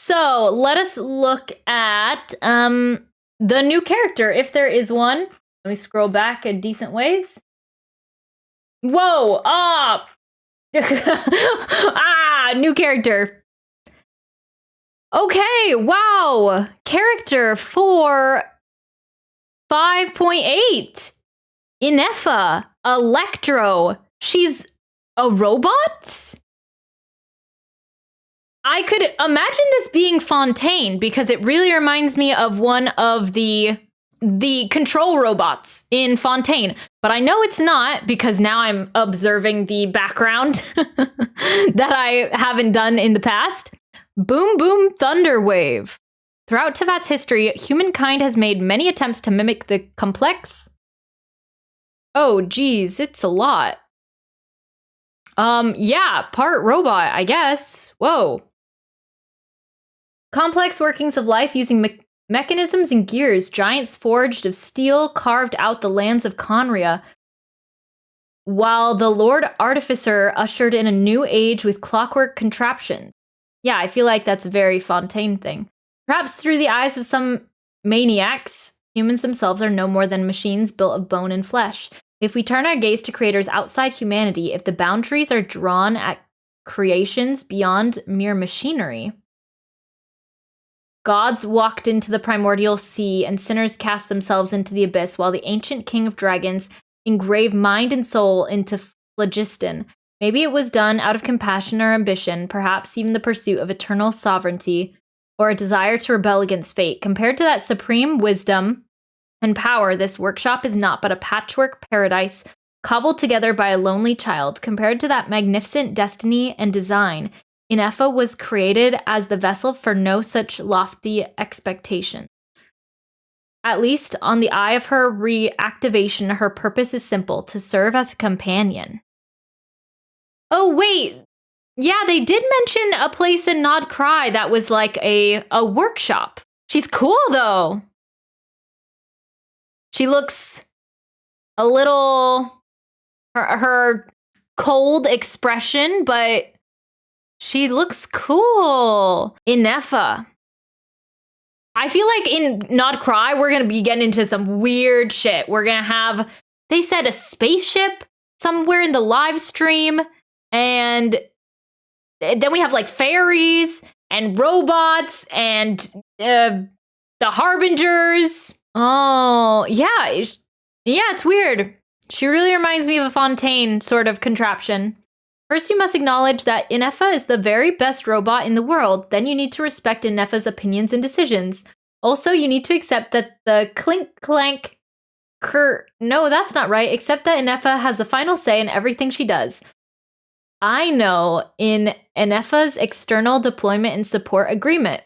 So let us look at the new character, if there is one. Let me scroll back a decent ways. Whoa! Ah! New character. Okay, wow. Character for 5.8. Ineffa. Electro. She's a robot? I could imagine this being Fontaine because it really reminds me of one of the control robots in Fontaine. But I know it's not because now I'm observing the background that I haven't done in the past. Boom Boom Thunderwave. Throughout Tevat's history, humankind has made many attempts to mimic the complex... Oh, geez, it's a lot. Yeah, part robot, I guess. Whoa. Complex workings of life using mechanisms and gears, giants forged of steel carved out the lands of Conria, while the Lord Artificer ushered in a new age with clockwork contraptions. Yeah, I feel like that's a very Fontaine thing. Perhaps through the eyes of some maniacs, humans themselves are no more than machines built of bone and flesh. If we turn our gaze to creators outside humanity, if the boundaries are drawn at creations beyond mere machinery. Gods walked into the primordial sea, and sinners cast themselves into the abyss, while the ancient king of dragons engraved mind and soul into phlogiston. Maybe it was done out of compassion or ambition, perhaps even the pursuit of eternal sovereignty, or a desire to rebel against fate. Compared to that supreme wisdom and power, this workshop is not but a patchwork paradise cobbled together by a lonely child. Compared to that magnificent destiny and design, Ineffa was created as the vessel for no such lofty expectation. At least on the eye of her reactivation, her purpose is simple, to serve as a companion. Oh, wait. Yeah, they did mention a place in Nod Krai that was like a workshop. She's cool, though. She looks a little... Her cold expression, but... she looks cool. Ineffa. I feel like in Nod Krai, we're going to be getting into some weird shit. We're going to have, they said, a spaceship somewhere in the live stream. And then we have like fairies and robots and the Harbingers. Oh, yeah. It's weird. She really reminds me of a Fontaine sort of contraption. First, you must acknowledge that Ineffa is the very best robot in the world. Then you need to respect Ineffa's opinions and decisions. Also, you need to accept that the no, that's not right. Accept that Ineffa has the final say in everything she does. I know in Ineffa's external deployment and support agreement.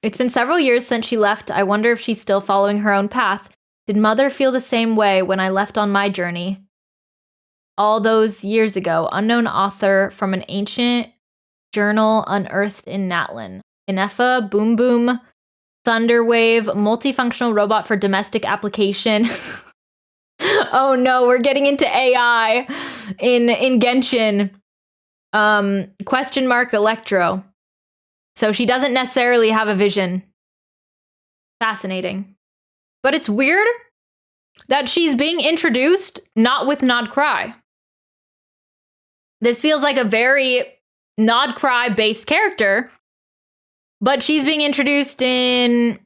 It's been several years since she left. I wonder if she's still following her own path. Did Mother feel the same way when I left on my journey? All those years ago, unknown author from an ancient journal unearthed in Natlan. Ineffa, Boom Boom, Thunderwave, multifunctional robot for domestic application. Oh no, we're getting into AI in Genshin. Question mark Electro. So she doesn't necessarily have a vision. Fascinating. But it's weird that she's being introduced not with Nod Krai. This feels like a very Nod Krai based character, but she's being introduced in,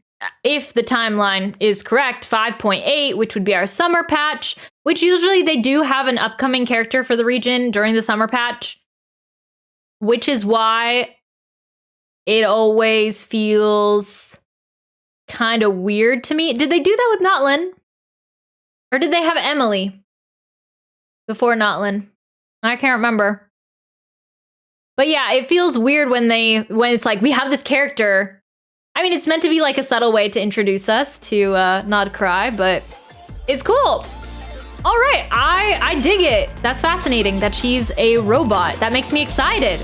if the timeline is correct, 5.8, which would be our summer patch, which usually they do have an upcoming character for the region during the summer patch, which is why it always feels kind of weird to me. Did they do that with Notlin? Or did they have Emily before Notlin? I can't remember. But yeah, it feels weird when it's like, we have this character. I mean, it's meant to be like a subtle way to introduce us to Nod Krai, but it's cool. All right, I dig it. That's fascinating that she's a robot. That makes me excited.